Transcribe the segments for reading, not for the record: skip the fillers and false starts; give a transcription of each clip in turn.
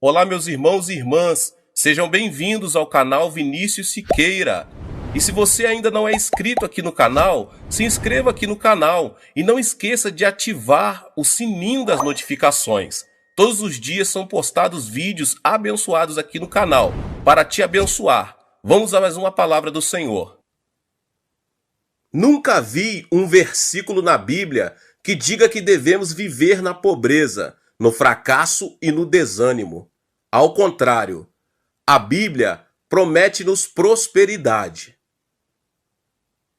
Olá, meus irmãos e irmãs, sejam bem-vindos ao canal Vinícius Siqueira. E se você ainda não é inscrito aqui no canal, se inscreva aqui no canal e não esqueça de ativar o sininho das notificações. Todos os dias são postados vídeos abençoados aqui no canal para te abençoar. Vamos a mais uma palavra do Senhor. Nunca vi um versículo na Bíblia que diga que devemos viver na pobreza, no fracasso e no desânimo. Ao contrário, a Bíblia promete-nos prosperidade.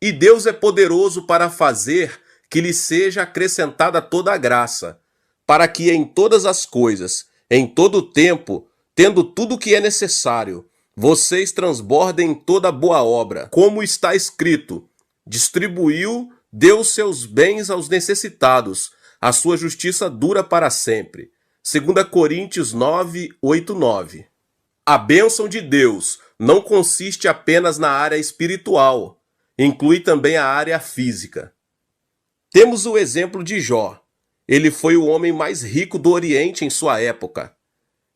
E Deus é poderoso para fazer que lhe seja acrescentada toda a graça, para que em todas as coisas, em todo o tempo, tendo tudo o que é necessário, vocês transbordem em toda boa obra, como está escrito: distribuiu, deu seus bens aos necessitados, a sua justiça dura para sempre. 2 Coríntios 9, 8, 9. A bênção de Deus não consiste apenas na área espiritual, inclui também a área física. Temos o exemplo de Jó. Ele foi o homem mais rico do Oriente em sua época.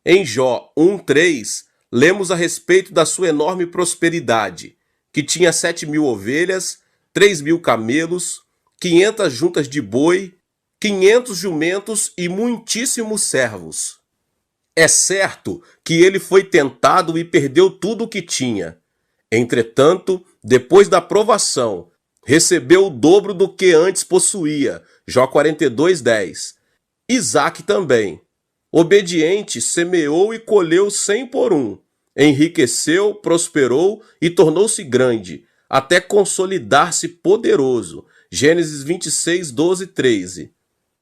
Em Jó 1:3, lemos a respeito da sua enorme prosperidade, que tinha 7.000 ovelhas, 3.000 camelos, 500 juntas de boi, 500 jumentos e muitíssimos servos. É certo que ele foi tentado e perdeu tudo o que tinha. Entretanto, depois da provação, recebeu o dobro do que antes possuía. Jó 42:10. Isaac também. Obediente, semeou e colheu 100 por um. Enriqueceu, prosperou e tornou-se grande, até consolidar-se poderoso. Gênesis 26, 12, 13.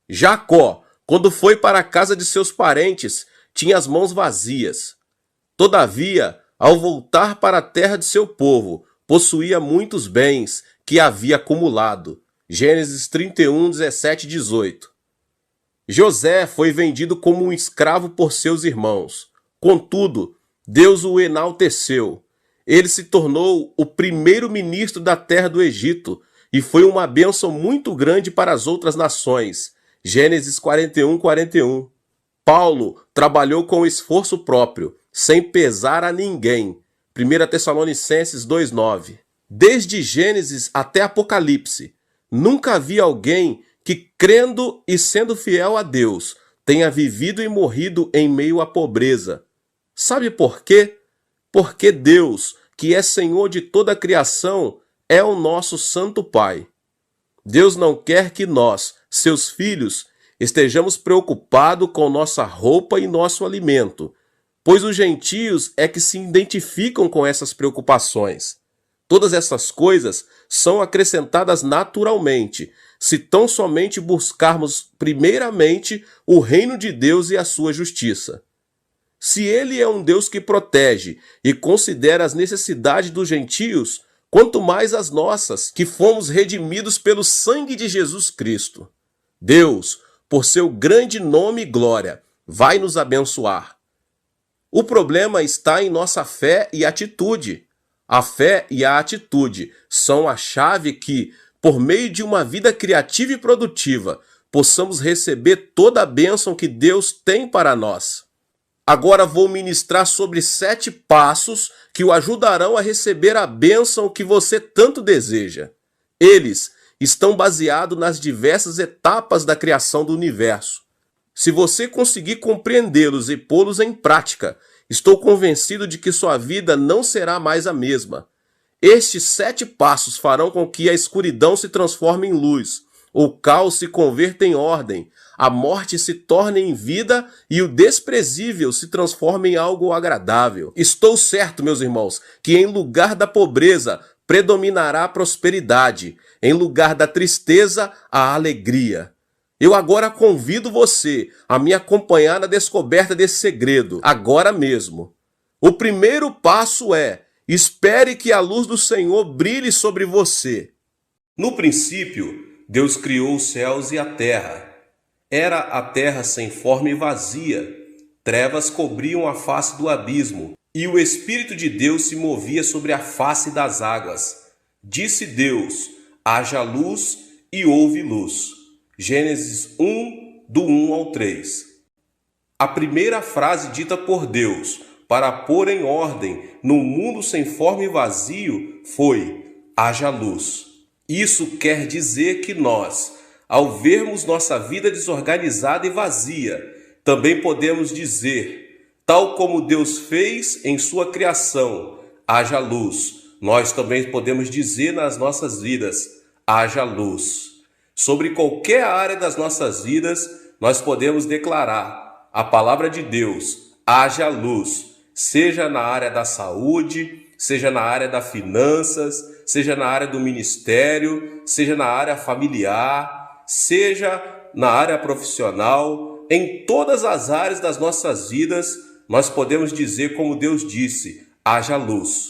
Jacó, quando foi para a casa de seus parentes, tinha as mãos vazias. Todavia, ao voltar para a terra de seu povo, possuía muitos bens que havia acumulado. Gênesis 31, 17 e 18. José foi vendido como um escravo por seus irmãos. Contudo, Deus o enalteceu. Ele se tornou o primeiro ministro da terra do Egito e foi uma bênção muito grande para as outras nações. Gênesis 41, 41. Paulo trabalhou com esforço próprio, sem pesar a ninguém. 1 Tessalonicenses 2:9. Desde Gênesis até Apocalipse, nunca vi alguém que, crendo e sendo fiel a Deus, tenha vivido e morrido em meio à pobreza. Sabe por quê? Porque Deus, que é Senhor de toda a criação, é o nosso Santo Pai. Deus não quer que nós, seus filhos, estejamos preocupados com nossa roupa e nosso alimento, pois os gentios é que se identificam com essas preocupações. Todas essas coisas são acrescentadas naturalmente, se tão somente buscarmos primeiramente o reino de Deus e a sua justiça. Se ele é um Deus que protege e considera as necessidades dos gentios, quanto mais as nossas, que fomos redimidos pelo sangue de Jesus Cristo. Deus, por seu grande nome e glória, vai nos abençoar. O problema está em nossa fé e atitude. A fé e a atitude são a chave que, por meio de uma vida criativa e produtiva, possamos receber toda a bênção que Deus tem para nós. Agora vou ministrar sobre 7 passos que o ajudarão a receber a bênção que você tanto deseja. Eles estão baseados nas diversas etapas da criação do universo. Se você conseguir compreendê-los e pô-los em prática, estou convencido de que sua vida não será mais a mesma. Estes 7 passos farão com que a escuridão se transforme em luz, o caos se converta em ordem, a morte se torne em vida e o desprezível se transforme em algo agradável. Estou certo, meus irmãos, que em lugar da pobreza predominará a prosperidade, em lugar da tristeza, a alegria. Eu agora convido você a me acompanhar na descoberta desse segredo, agora mesmo. O primeiro passo é: espere que a luz do Senhor brilhe sobre você. No princípio, Deus criou os céus e a terra. Era a terra sem forma e vazia. Trevas cobriam a face do abismo, e o Espírito de Deus se movia sobre a face das águas. Disse Deus: haja luz, e houve luz. Gênesis 1, do 1 ao 3. A primeira frase dita por Deus para pôr em ordem no mundo sem forma e vazio foi: haja luz. Isso quer dizer que nós, ao vermos nossa vida desorganizada e vazia, também podemos dizer, tal como Deus fez em sua criação, haja luz. Nós também podemos dizer nas nossas vidas, haja luz. Sobre qualquer área das nossas vidas, nós podemos declarar a palavra de Deus, haja luz, seja na área da saúde, seja na área das finanças, seja na área do ministério, seja na área familiar, seja na área profissional, em todas as áreas das nossas vidas, nós podemos dizer como Deus disse, haja luz.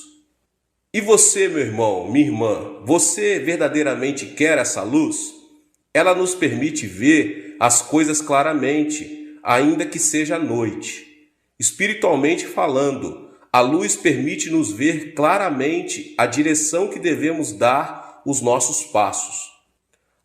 E você, meu irmão, minha irmã, você verdadeiramente quer essa luz? Ela nos permite ver as coisas claramente, ainda que seja noite. Espiritualmente falando, a luz permite-nos ver claramente a direção que devemos dar os nossos passos.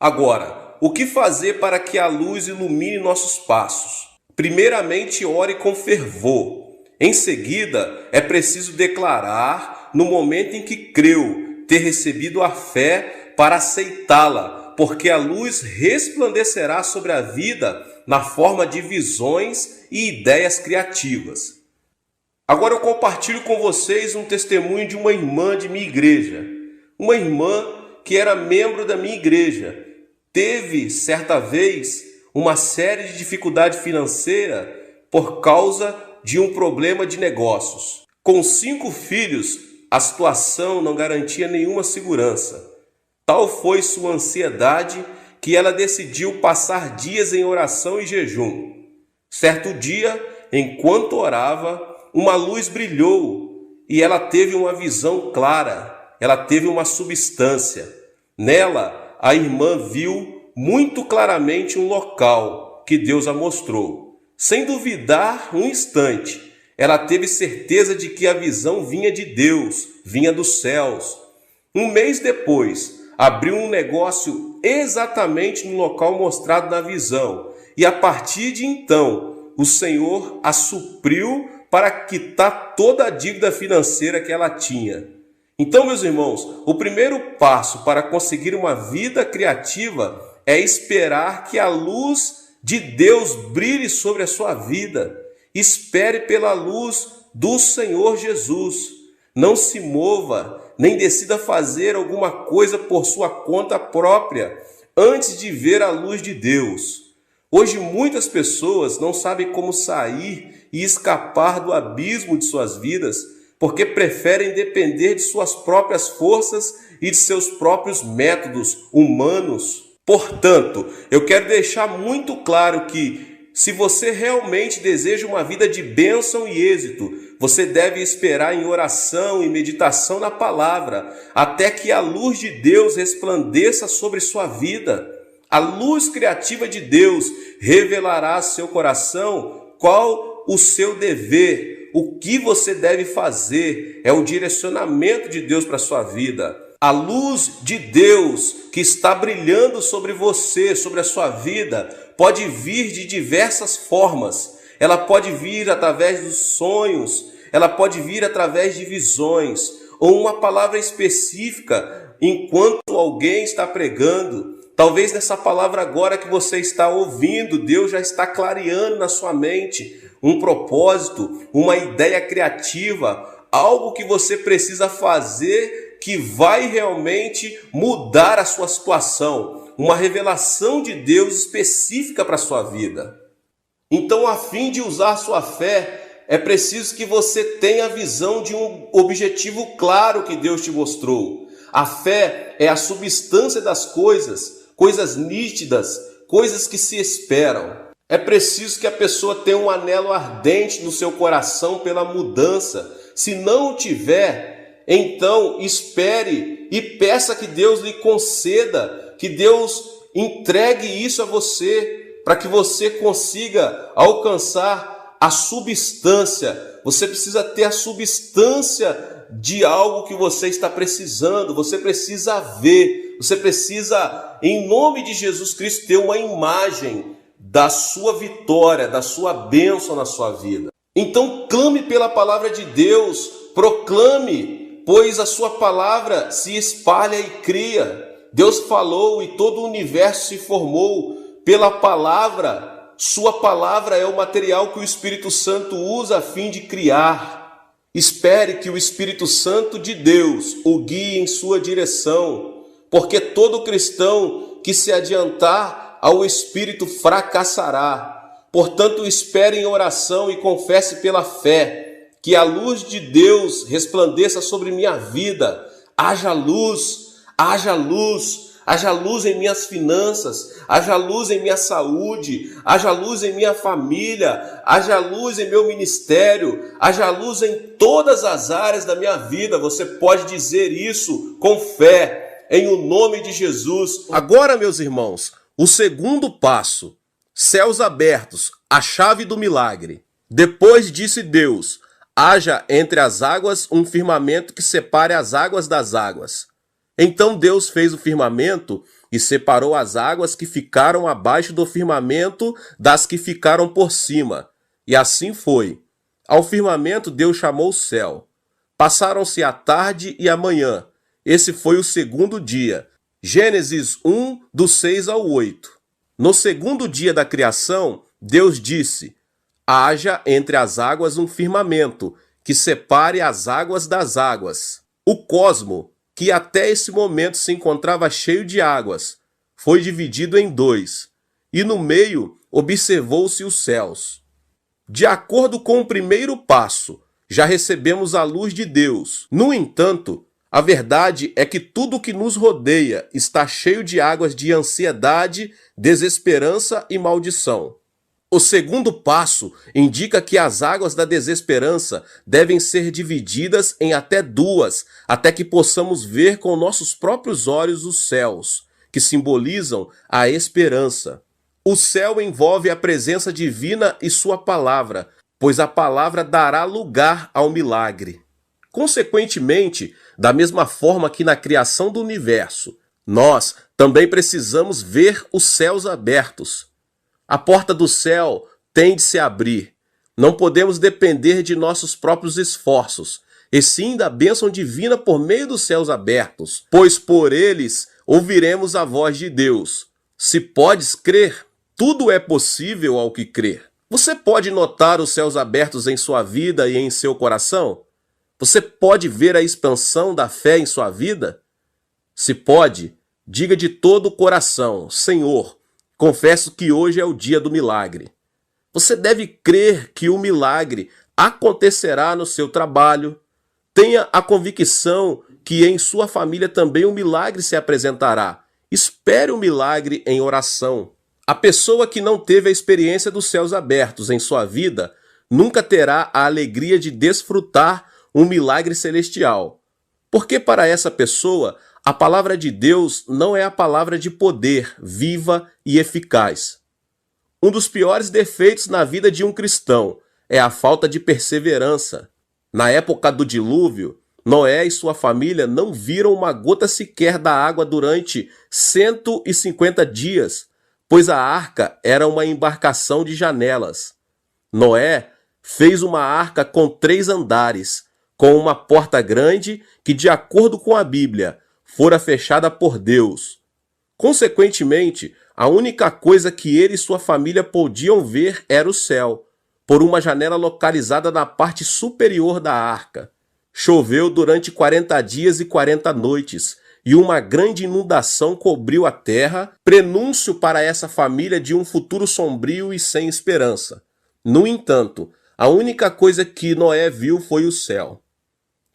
Agora, o que fazer para que a luz ilumine nossos passos? Primeiramente, ore com fervor. Em seguida, é preciso declarar, no momento em que creu, ter recebido a fé para aceitá-la, porque a luz resplandecerá sobre a vida na forma de visões e ideias criativas. Agora eu compartilho com vocês um testemunho de uma irmã de minha igreja. Uma irmã que era membro da minha igreja. Teve, certa vez, uma série de dificuldade financeira por causa de um problema de negócios. Com 5 filhos, a situação não garantia nenhuma segurança. Tal foi sua ansiedade que ela decidiu passar dias em oração e jejum. Certo dia, enquanto orava, uma luz brilhou e ela teve uma visão clara, ela teve uma substância. Nela, a irmã viu muito claramente um local que Deus a mostrou. Sem duvidar um instante, ela teve certeza de que a visão vinha de Deus, vinha dos céus. Um mês depois, abriu um negócio exatamente no local mostrado na visão. E a partir de então, o Senhor a supriu para quitar toda a dívida financeira que ela tinha. Então, meus irmãos, o primeiro passo para conseguir uma vida criativa é esperar que a luz de Deus brilhe sobre a sua vida. Espere pela luz do Senhor Jesus. Não se mova, nem decida fazer alguma coisa por sua conta própria, antes de ver a luz de Deus. Hoje muitas pessoas não sabem como sair e escapar do abismo de suas vidas, porque preferem depender de suas próprias forças e de seus próprios métodos humanos. Portanto, eu quero deixar muito claro que, se você realmente deseja uma vida de bênção e êxito, você deve esperar em oração e meditação na palavra, até que a luz de Deus resplandeça sobre sua vida. A luz criativa de Deus revelará a seu coração qual o seu dever, o que você deve fazer, é o direcionamento de Deus para a sua vida. A luz de Deus que está brilhando sobre você, sobre a sua vida, pode vir de diversas formas. Ela pode vir através dos sonhos, ela pode vir através de visões, ou uma palavra específica enquanto alguém está pregando. Talvez nessa palavra agora que você está ouvindo, Deus já está clareando na sua mente um propósito, uma ideia criativa, algo que você precisa fazer que vai realmente mudar a sua situação, uma revelação de Deus específica para a sua vida. Então, a fim de usar sua fé, é preciso que você tenha a visão de um objetivo claro que Deus te mostrou. A fé é a substância das coisas, coisas nítidas, coisas que se esperam. É preciso que a pessoa tenha um anelo ardente no seu coração pela mudança. Se não o tiver, então espere e peça que Deus lhe conceda, que Deus entregue isso a você, para que você consiga alcançar a substância. Você precisa ter a substância de algo que você está precisando, você precisa ver, você precisa, em nome de Jesus Cristo, ter uma imagem da sua vitória, da sua bênção na sua vida. Então clame pela palavra de Deus, proclame, pois a sua palavra se espalha e cria. Deus falou e todo o universo se formou pela palavra. Sua palavra é o material que o Espírito Santo usa a fim de criar. Espere que o Espírito Santo de Deus o guie em sua direção, porque todo cristão que se adiantar ao Espírito fracassará. Portanto, espere em oração e confesse pela fé, que a luz de Deus resplandeça sobre minha vida. Haja luz, haja luz, haja luz em minhas finanças, haja luz em minha saúde, haja luz em minha família, haja luz em meu ministério, haja luz em todas as áreas da minha vida. Você pode dizer isso com fé, em o nome de Jesus. Agora, meus irmãos, o segundo passo, céus abertos, a chave do milagre. Depois disse Deus, haja entre as águas um firmamento que separe as águas das águas. Então Deus fez o firmamento e separou as águas que ficaram abaixo do firmamento das que ficaram por cima. E assim foi. Ao firmamento Deus chamou o céu. Passaram-se a tarde e a manhã. Esse foi o segundo dia. Gênesis 1, do 6 ao 8. No segundo dia da criação, Deus disse, haja entre as águas um firmamento, que separe as águas das águas. O cosmo, que até esse momento se encontrava cheio de águas, foi dividido em dois, e no meio observou-se os céus. De acordo com o primeiro passo, já recebemos a luz de Deus. No entanto, a verdade é que tudo o que nos rodeia está cheio de águas de ansiedade, desesperança e maldição. O segundo passo indica que as águas da desesperança devem ser divididas em até duas, até que possamos ver com nossos próprios olhos os céus, que simbolizam a esperança. O céu envolve a presença divina e sua palavra, pois a palavra dará lugar ao milagre. Consequentemente, da mesma forma que na criação do universo, nós também precisamos ver os céus abertos. A porta do céu tem de se abrir. Não podemos depender de nossos próprios esforços, e sim da bênção divina por meio dos céus abertos, pois por eles ouviremos a voz de Deus. Se podes crer, tudo é possível ao que crer. Você pode notar os céus abertos em sua vida e em seu coração? Você pode ver a expansão da fé em sua vida? Se pode, diga de todo o coração, Senhor, confesso que hoje é o dia do milagre. Você deve crer que o milagre acontecerá no seu trabalho. Tenha a convicção que em sua família também o milagre se apresentará. Espere o milagre em oração. A pessoa que não teve a experiência dos céus abertos em sua vida nunca terá a alegria de desfrutar um milagre celestial. Porque para essa pessoa, a palavra de Deus não é a palavra de poder, viva e eficaz. Um dos piores defeitos na vida de um cristão é a falta de perseverança. Na época do dilúvio, Noé e sua família não viram uma gota sequer da água durante 150 dias, pois a arca era uma embarcação de janelas. Noé fez uma arca com 3 andares, com uma porta grande que, de acordo com a Bíblia, fora fechada por Deus. Consequentemente, a única coisa que ele e sua família podiam ver era o céu, por uma janela localizada na parte superior da arca. Choveu durante 40 dias e 40 noites, e uma grande inundação cobriu a terra, prenúncio para essa família de um futuro sombrio e sem esperança. No entanto, a única coisa que Noé viu foi o céu.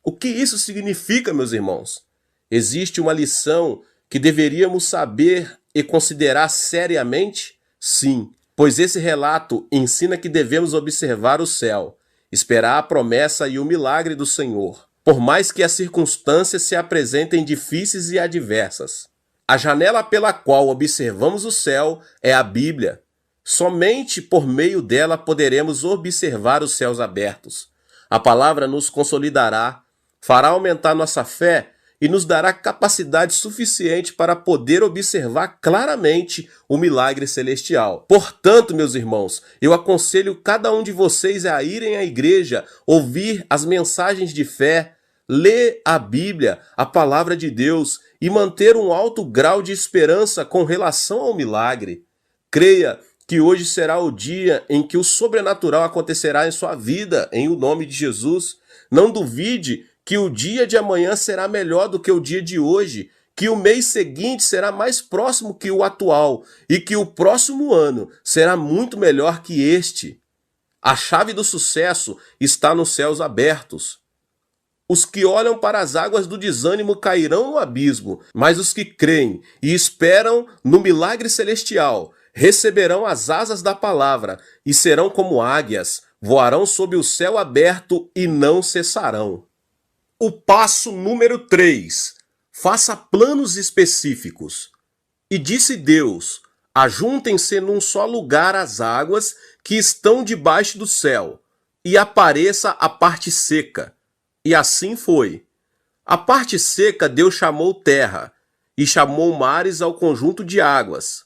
O que isso significa, meus irmãos? Existe uma lição que deveríamos saber e considerar seriamente? Sim, pois esse relato ensina que devemos observar o céu, esperar a promessa e o milagre do Senhor, por mais que as circunstâncias se apresentem difíceis e adversas. A janela pela qual observamos o céu é a Bíblia. Somente por meio dela poderemos observar os céus abertos. A palavra nos consolidará, fará aumentar nossa fé e nos dará capacidade suficiente para poder observar claramente o milagre celestial. Portanto, meus irmãos, eu aconselho cada um de vocês a irem à igreja, ouvir as mensagens de fé, ler a Bíblia, a palavra de Deus, e manter um alto grau de esperança com relação ao milagre. Creia que hoje será o dia em que o sobrenatural acontecerá em sua vida, em o nome de Jesus. Não duvide que o dia de amanhã será melhor do que o dia de hoje, que o mês seguinte será mais próximo que o atual e que o próximo ano será muito melhor que este. A chave do sucesso está nos céus abertos. Os que olham para as águas do desânimo cairão no abismo, mas os que creem e esperam no milagre celestial receberão as asas da palavra e serão como águias, voarão sob o céu aberto e não cessarão. O passo número 3. Faça planos específicos. E disse Deus: ajuntem-se num só lugar as águas que estão debaixo do céu, e apareça a parte seca. E assim foi. A parte seca Deus chamou terra, e chamou mares ao conjunto de águas.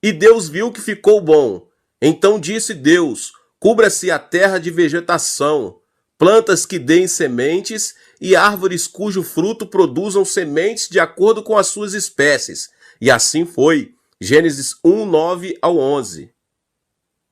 E Deus viu que ficou bom. Então disse Deus: cubra-se a terra de vegetação, plantas que deem sementes e árvores cujo fruto produzam sementes de acordo com as suas espécies. E assim foi. Gênesis 1, 9 ao 11.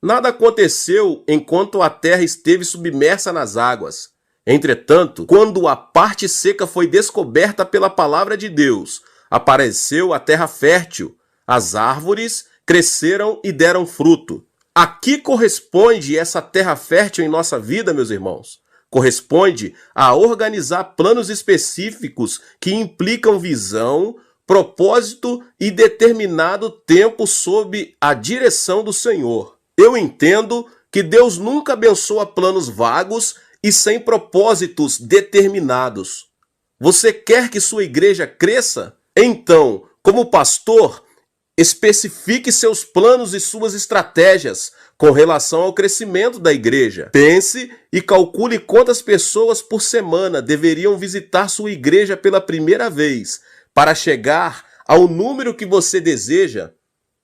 Nada aconteceu enquanto a terra esteve submersa nas águas. Entretanto, quando a parte seca foi descoberta pela palavra de Deus, apareceu a terra fértil. As árvores cresceram e deram fruto. A que corresponde essa terra fértil em nossa vida, meus irmãos? Corresponde a organizar planos específicos que implicam visão, propósito e determinado tempo sob a direção do Senhor. Eu entendo que Deus nunca abençoa planos vagos e sem propósitos determinados. Você quer que sua igreja cresça? Então, como pastor, especifique seus planos e suas estratégias com relação ao crescimento da igreja. Pense e calcule quantas pessoas por semana deveriam visitar sua igreja pela primeira vez para chegar ao número que você deseja.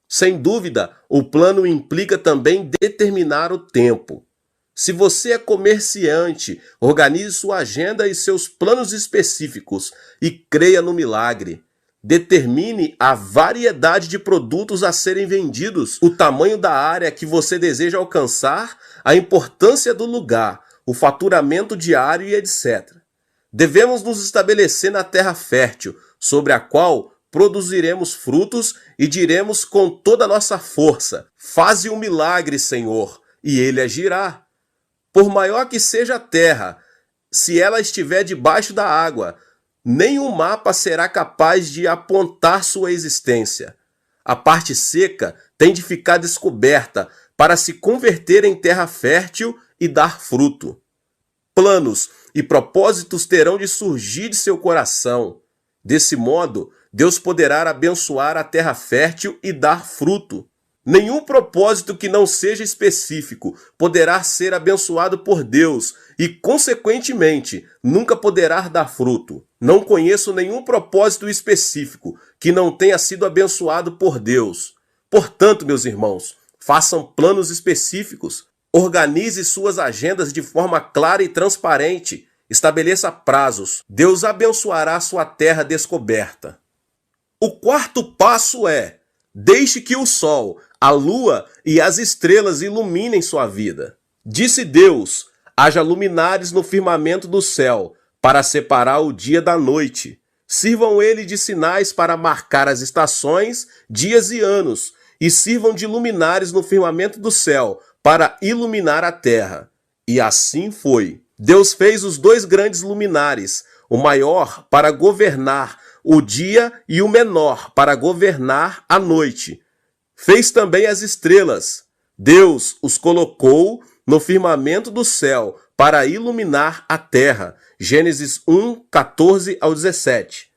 Sem dúvida, o plano implica também determinar o tempo. Se você é comerciante, organize sua agenda e seus planos específicos e creia no milagre. Determine a variedade de produtos a serem vendidos, o tamanho da área que você deseja alcançar, a importância do lugar, o faturamento diário e etc. Devemos nos estabelecer na terra fértil, sobre a qual produziremos frutos e diremos com toda a nossa força: faze um milagre, Senhor, e ele agirá. Por maior que seja a terra, se ela estiver debaixo da água, nenhum mapa será capaz de apontar sua existência. A parte seca tem de ficar descoberta para se converter em terra fértil e dar fruto. Planos e propósitos terão de surgir de seu coração. Desse modo, Deus poderá abençoar a terra fértil e dar fruto. Nenhum propósito que não seja específico poderá ser abençoado por Deus e, consequentemente, nunca poderá dar fruto. Não conheço nenhum propósito específico que não tenha sido abençoado por Deus. Portanto, meus irmãos, façam planos específicos, organize suas agendas de forma clara e transparente, estabeleça prazos. Deus abençoará sua terra descoberta. O quarto passo é: deixe que o sol, a lua e as estrelas iluminem sua vida. Disse Deus: haja luminares no firmamento do céu, para separar o dia da noite. Sirvam ele de sinais para marcar as estações, dias e anos, e sirvam de luminares no firmamento do céu, para iluminar a terra. E assim foi. Deus fez os dois grandes luminares, o maior para governar o dia e o menor para governar a noite. Fez também as estrelas. Deus os colocou no firmamento do céu para iluminar a terra. Gênesis 1, 14 ao 17.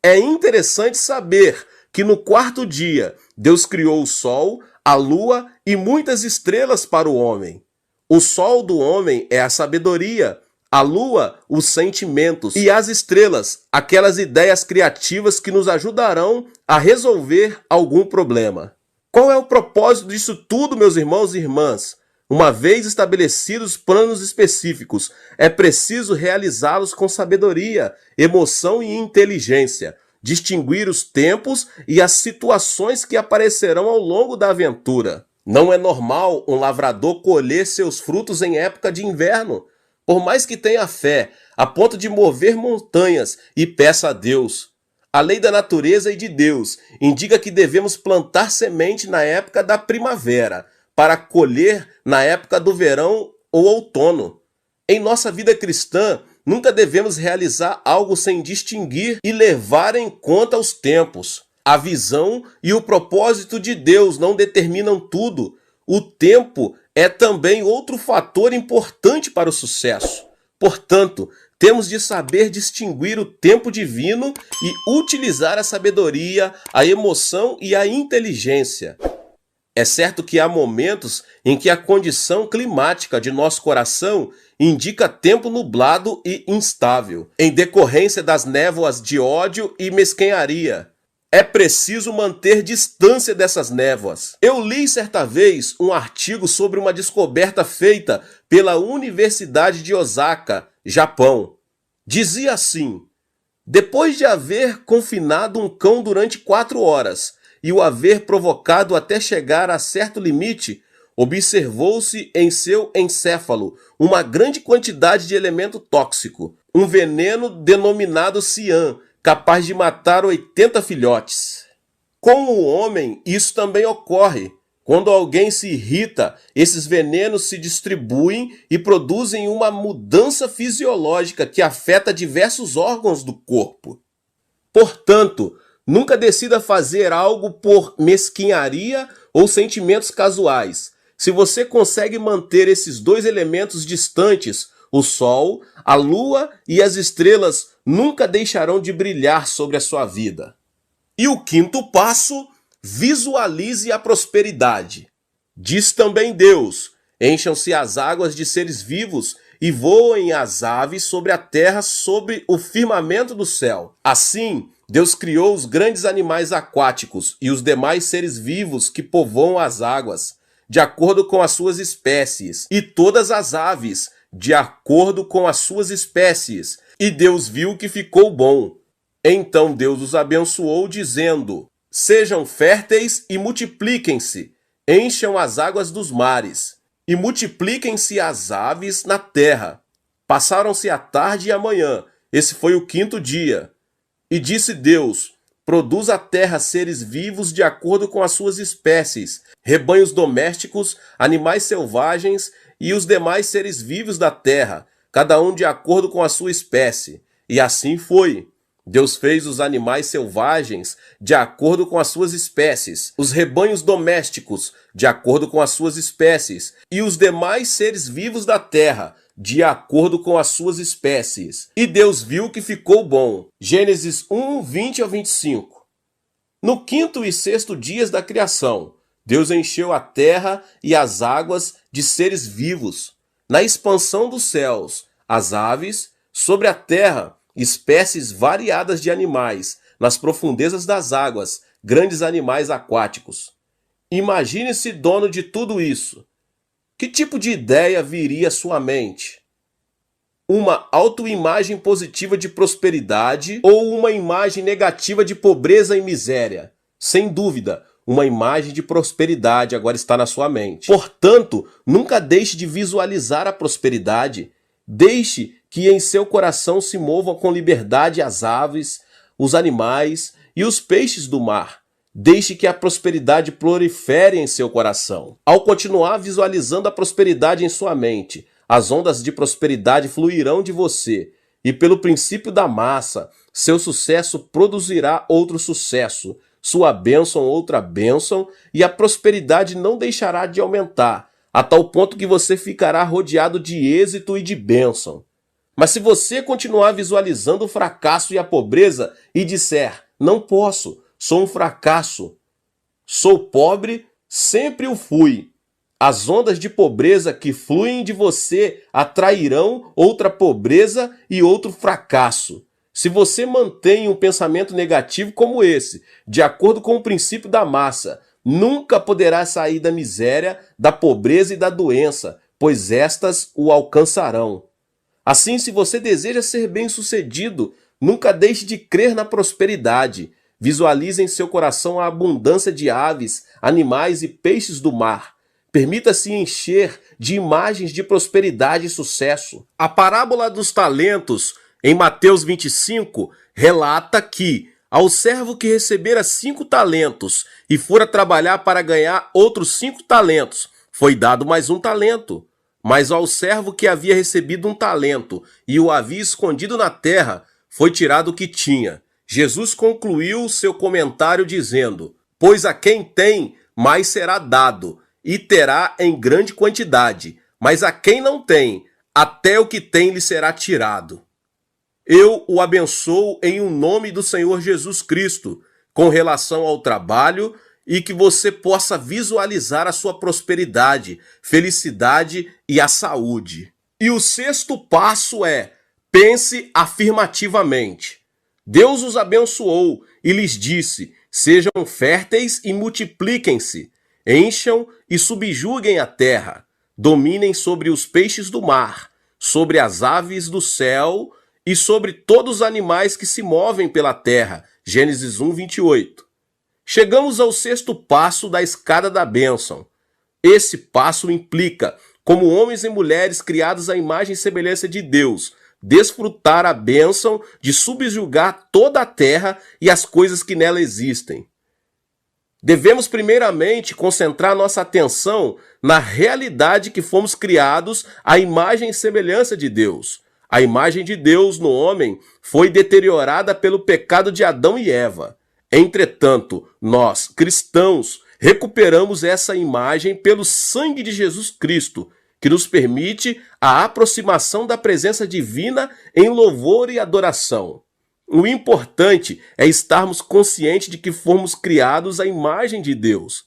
É interessante saber que no quarto dia Deus criou o sol, a lua e muitas estrelas para o homem. O sol do homem é a sabedoria, A lua, os sentimentos, e as estrelas, aquelas ideias criativas que nos ajudarão a resolver algum problema. Qual é o propósito disso tudo, meus irmãos e irmãs? Uma vez estabelecidos planos específicos, é preciso realizá-los com sabedoria, emoção e inteligência, distinguir os tempos e as situações que aparecerão ao longo da aventura. Não é normal um lavrador colher seus frutos em época de inverno. Por mais que tenha fé, a ponto de mover montanhas e peça a Deus. A lei da natureza e de Deus indica que devemos plantar semente na época da primavera, para colher na época do verão ou outono. Em nossa vida cristã, nunca devemos realizar algo sem distinguir e levar em conta os tempos. A visão e o propósito de Deus não determinam tudo. O tempo é também outro fator importante para o sucesso. Portanto, temos de saber distinguir o tempo divino e utilizar a sabedoria, a emoção e a inteligência. É certo que há momentos em que a condição climática de nosso coração indica tempo nublado e instável, em decorrência das névoas de ódio e mesquinharia. É preciso manter distância dessas névoas. Eu li certa vez um artigo sobre uma descoberta feita pela Universidade de Osaka, Japão. Dizia assim: depois de haver confinado um cão durante 4 horas e o haver provocado até chegar a certo limite, observou-se em seu encéfalo uma grande quantidade de elemento tóxico, um veneno denominado cian, capaz de matar 80 filhotes. Com o homem, isso também ocorre. Quando alguém se irrita, esses venenos se distribuem e produzem uma mudança fisiológica que afeta diversos órgãos do corpo. Portanto, nunca decida fazer algo por mesquinharia ou sentimentos casuais. Se você consegue manter esses dois elementos distantes, o Sol, a Lua e as estrelas nunca deixarão de brilhar sobre a sua vida. E o quinto passo: visualize a prosperidade. Diz também Deus: encham-se as águas de seres vivos e voem as aves sobre a terra, sobre o firmamento do céu. Assim, Deus criou os grandes animais aquáticos e os demais seres vivos que povoam as águas, de acordo com as suas espécies, e todas as aves, de acordo com as suas espécies. E Deus viu que ficou bom. Então Deus os abençoou, dizendo: sejam férteis e multipliquem-se, encham as águas dos mares, e multipliquem-se as aves na terra. Passaram-se a tarde e a manhã, esse foi o 5º dia. E disse Deus: produz a terra seres vivos de acordo com as suas espécies, rebanhos domésticos, animais selvagens e os demais seres vivos da terra, cada um de acordo com a sua espécie. E assim foi. Deus fez os animais selvagens de acordo com as suas espécies, os rebanhos domésticos de acordo com as suas espécies, e os demais seres vivos da terra de acordo com as suas espécies. E Deus viu que ficou bom. Gênesis 1, 20 ao 25. No 5º e 6º dias da criação, Deus encheu a terra e as águas de seres vivos. Na expansão dos céus, as aves, sobre a terra, espécies variadas de animais, nas profundezas das águas, grandes animais aquáticos. Imagine-se dono de tudo isso. Que tipo de ideia viria à sua mente? Uma autoimagem positiva de prosperidade ou uma imagem negativa de pobreza e miséria? Sem dúvida, uma imagem de prosperidade agora está na sua mente. Portanto, nunca deixe de visualizar a prosperidade. Deixe que em seu coração se movam com liberdade as aves, os animais e os peixes do mar. Deixe que a prosperidade prolifere em seu coração. Ao continuar visualizando a prosperidade em sua mente, as ondas de prosperidade fluirão de você, e pelo princípio da massa, seu sucesso produzirá outro sucesso, sua bênção outra bênção, e a prosperidade não deixará de aumentar, a tal ponto que você ficará rodeado de êxito e de bênção. Mas se você continuar visualizando o fracasso e a pobreza e disser: não posso, sou um fracasso, sou pobre, sempre o fui, As ondas de pobreza que fluem de você atrairão outra pobreza e outro fracasso. Se você mantém um pensamento negativo como esse, de acordo com o princípio da massa, nunca poderá sair da miséria, da pobreza e da doença, pois estas o alcançarão. Assim, se você deseja ser bem-sucedido, nunca deixe de crer na prosperidade. Visualize em seu coração a abundância de aves, animais e peixes do mar. Permita-se encher de imagens de prosperidade e sucesso. A parábola dos talentos, em Mateus 25, relata que, ao servo que recebera 5 talentos e fora trabalhar para ganhar outros 5 talentos, foi dado mais 1 talento. Mas ao servo que havia recebido 1 talento e o havia escondido na terra, foi tirado o que tinha. Jesus concluiu seu comentário dizendo: pois a quem tem, mais será dado, e terá em grande quantidade, mas a quem não tem, até o que tem lhe será tirado. Eu o abençoo em o nome do Senhor Jesus Cristo, com relação ao trabalho, e que você possa visualizar a sua prosperidade, felicidade e a saúde. E o 6º passo é: pense afirmativamente. Deus os abençoou e lhes disse: sejam férteis e multipliquem-se, encham e subjuguem a terra, dominem sobre os peixes do mar, sobre as aves do céu e sobre todos os animais que se movem pela terra. Gênesis 1, 28. Chegamos ao 6º passo da escada da bênção. Esse passo implica, como homens e mulheres criados à imagem e semelhança de Deus, desfrutar a bênção de subjugar toda a terra e as coisas que nela existem. Devemos primeiramente concentrar nossa atenção na realidade que fomos criados à imagem e semelhança de Deus. A imagem de Deus no homem foi deteriorada pelo pecado de Adão e Eva. Entretanto, nós, cristãos, recuperamos essa imagem pelo sangue de Jesus Cristo, que nos permite a aproximação da presença divina em louvor e adoração. O importante é estarmos conscientes de que fomos criados à imagem de Deus.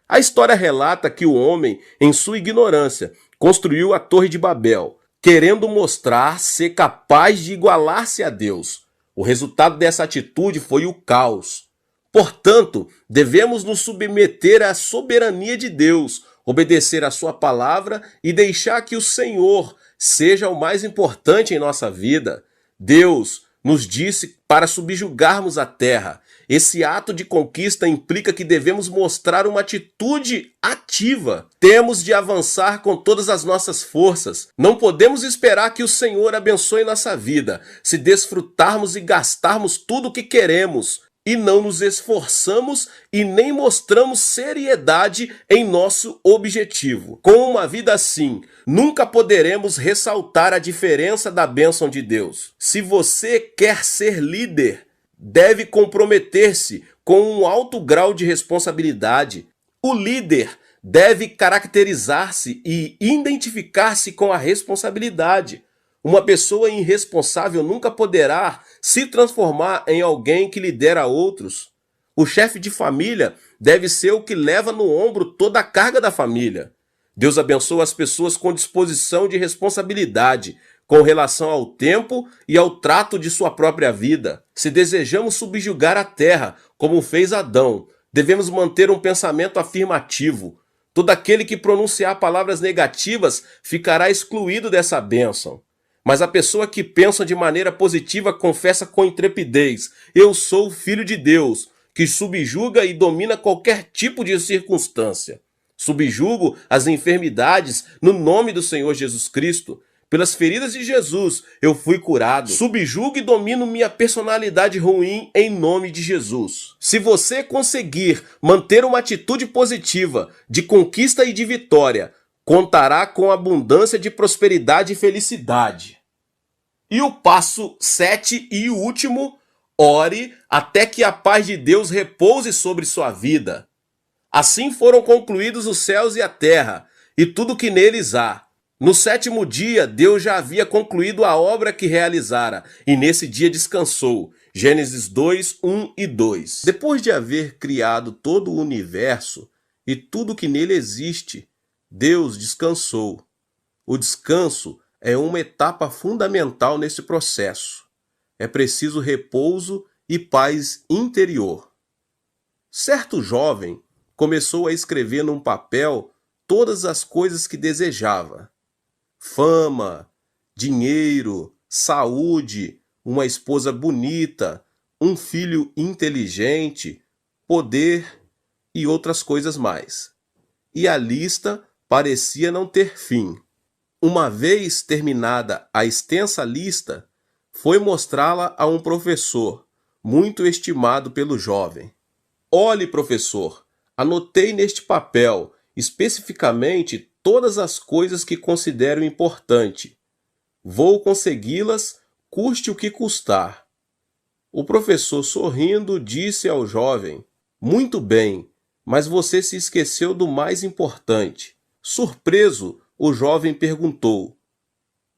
A história relata que o homem, em sua ignorância, construiu a Torre de Babel, querendo mostrar ser capaz de igualar-se a Deus. O resultado dessa atitude foi o caos. Portanto, devemos nos submeter à soberania de Deus, obedecer à sua palavra e deixar que o Senhor seja o mais importante em nossa vida. Deus nos disse para subjugarmos a terra. Esse ato de conquista implica que devemos mostrar uma atitude ativa. Temos de avançar com todas as nossas forças. Não podemos esperar que o Senhor abençoe nossa vida se desfrutarmos e gastarmos tudo o que queremos e não nos esforçamos e nem mostramos seriedade em nosso objetivo. Com uma vida assim, nunca poderemos ressaltar a diferença da bênção de Deus. Se você quer ser líder, deve comprometer-se com um alto grau de responsabilidade. O líder deve caracterizar-se e identificar-se com a responsabilidade. Uma pessoa irresponsável nunca poderá se transformar em alguém que lidera outros. O chefe de família deve ser o que leva no ombro toda a carga da família. Deus abençoa as pessoas com disposição de responsabilidade, com relação ao tempo e ao trato de sua própria vida. Se desejamos subjugar a terra, como fez Adão, devemos manter um pensamento afirmativo. Todo aquele que pronunciar palavras negativas ficará excluído dessa bênção. Mas a pessoa que pensa de maneira positiva confessa com intrepidez: eu sou filho de Deus, que subjuga e domina qualquer tipo de circunstância. Subjugo as enfermidades no nome do Senhor Jesus Cristo. Pelas feridas de Jesus eu fui curado. Subjugo e domino minha personalidade ruim em nome de Jesus. Se você conseguir manter uma atitude positiva de conquista e de vitória, contará com abundância de prosperidade e felicidade. E o passo 7 e último: ore até que a paz de Deus repouse sobre sua vida. Assim foram concluídos os céus e a terra, e tudo que neles há. No 7º dia, Deus já havia concluído a obra que realizara, e nesse dia descansou. Gênesis 2, 1 e 2. Depois de haver criado todo o universo e tudo que nele existe, Deus descansou. O descanso é uma etapa fundamental nesse processo. É preciso repouso e paz interior. Certo jovem começou a escrever num papel todas as coisas que desejava: fama, dinheiro, saúde, uma esposa bonita, um filho inteligente, poder e outras coisas mais. E a lista parecia não ter fim. Uma vez terminada a extensa lista, foi mostrá-la a um professor, muito estimado pelo jovem. Olhe, professor, anotei neste papel especificamente todas as coisas que considero importante. Vou consegui-las, custe o que custar. O professor, sorrindo, disse ao jovem: Muito bem, mas você se esqueceu do mais importante. Surpreso, o jovem perguntou: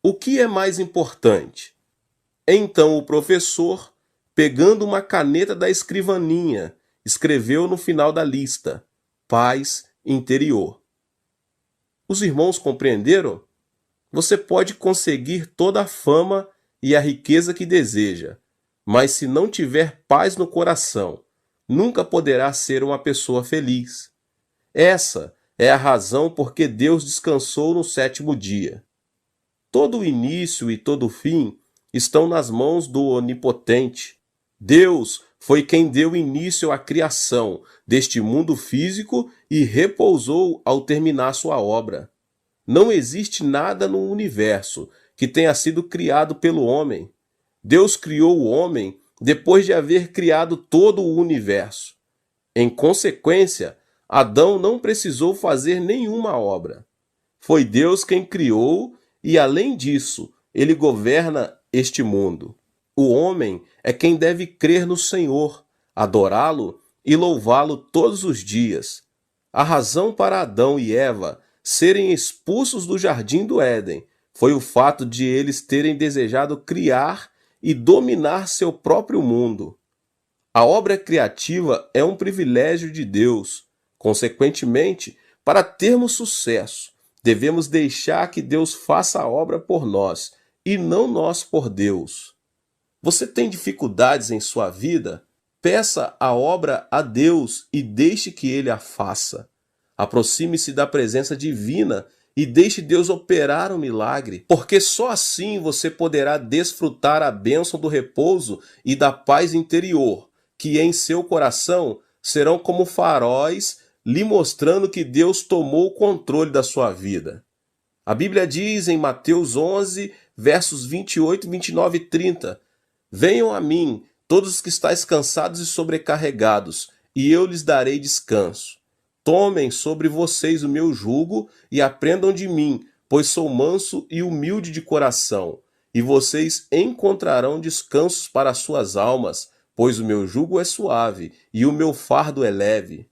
O que é mais importante? Então o professor, pegando uma caneta da escrivaninha, escreveu no final da lista: paz interior. Os irmãos compreenderam? Você pode conseguir toda a fama e a riqueza que deseja, mas se não tiver paz no coração, nunca poderá ser uma pessoa feliz. Essa é a razão por que Deus descansou no sétimo dia. Todo o início e todo o fim estão nas mãos do Onipotente. Deus foi quem deu início à criação deste mundo físico e repousou ao terminar sua obra. Não existe nada no universo que tenha sido criado pelo homem. Deus criou o homem depois de haver criado todo o universo. Em consequência, Adão não precisou fazer nenhuma obra. Foi Deus quem criou e, além disso, ele governa este mundo. O homem é quem deve crer no Senhor, adorá-lo e louvá-lo todos os dias. A razão para Adão e Eva serem expulsos do jardim do Éden foi o fato de eles terem desejado criar e dominar seu próprio mundo. A obra criativa é um privilégio de Deus. Consequentemente, para termos sucesso, devemos deixar que Deus faça a obra por nós e não nós por Deus. Você tem dificuldades em sua vida? Peça a obra a Deus e deixe que Ele a faça. Aproxime-se da presença divina e deixe Deus operar um milagre, porque só assim você poderá desfrutar a bênção do repouso e da paz interior, que em seu coração serão como faróis lhe mostrando que Deus tomou o controle da sua vida. A Bíblia diz em Mateus 11, versos 28, 29 e 30, Venham a mim, todos os que estáis cansados e sobrecarregados, e eu lhes darei descanso. Tomem sobre vocês o meu jugo e aprendam de mim, pois sou manso e humilde de coração, e vocês encontrarão descansos para as suas almas, pois o meu jugo é suave e o meu fardo é leve.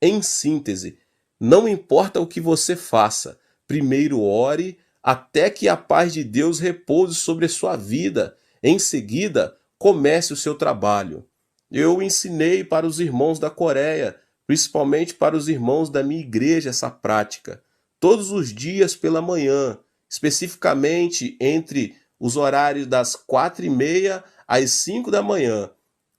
Em síntese, não importa o que você faça, primeiro ore até que a paz de Deus repouse sobre a sua vida. Em seguida, comece o seu trabalho. Eu ensinei para os irmãos da Coreia, principalmente para os irmãos da minha igreja, essa prática. Todos os dias pela manhã, especificamente entre os horários das 4h30 às 5 da manhã,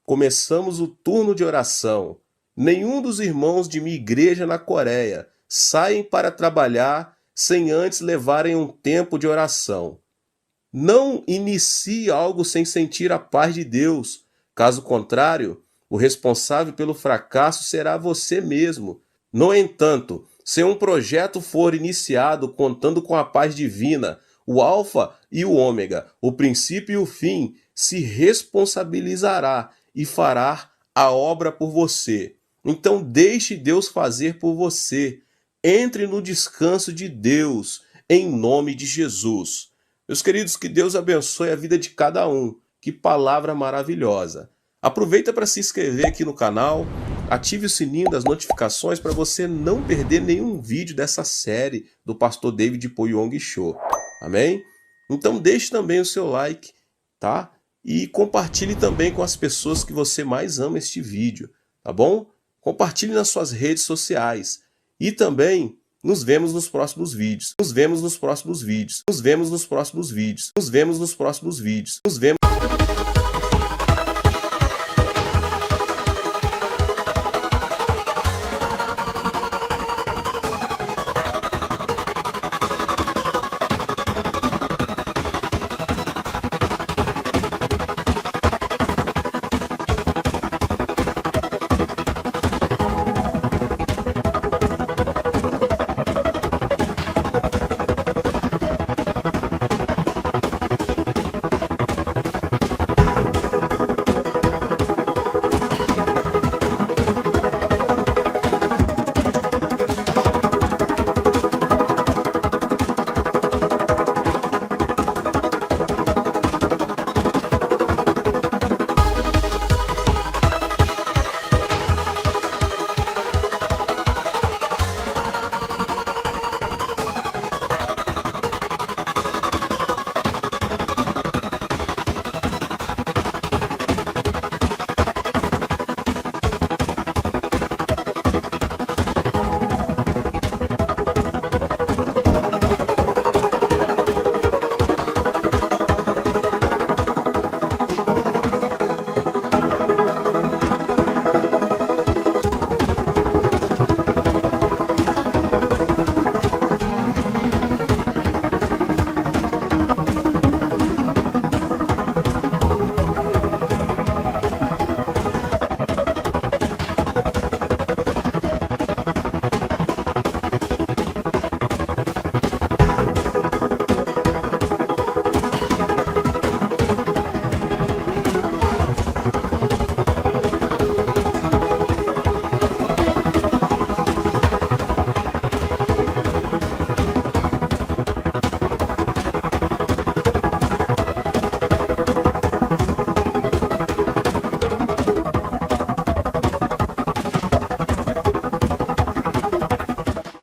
começamos o turno de oração. Nenhum dos irmãos de minha igreja na Coreia saem para trabalhar sem antes levarem um tempo de oração. Não inicie algo sem sentir a paz de Deus. Caso contrário, o responsável pelo fracasso será você mesmo. No entanto, se um projeto for iniciado contando com a paz divina, o Alfa e o Ômega, o princípio e o fim, se responsabilizará e fará a obra por você. Então deixe Deus fazer por você. Entre no descanso de Deus, em nome de Jesus. Meus queridos, que Deus abençoe a vida de cada um. Que palavra maravilhosa. Aproveita para se inscrever aqui no canal, ative o sininho das notificações para você não perder nenhum vídeo dessa série do pastor David Poyong Show. Amém? Então deixe também o seu like, tá? E compartilhe também com as pessoas que você mais ama este vídeo, tá bom? Compartilhe nas suas redes sociais. E também Nos vemos nos próximos vídeos. Nos vemos nos próximos vídeos. Nos vemos nos próximos vídeos. Nos vemos nos próximos vídeos. Nos vemos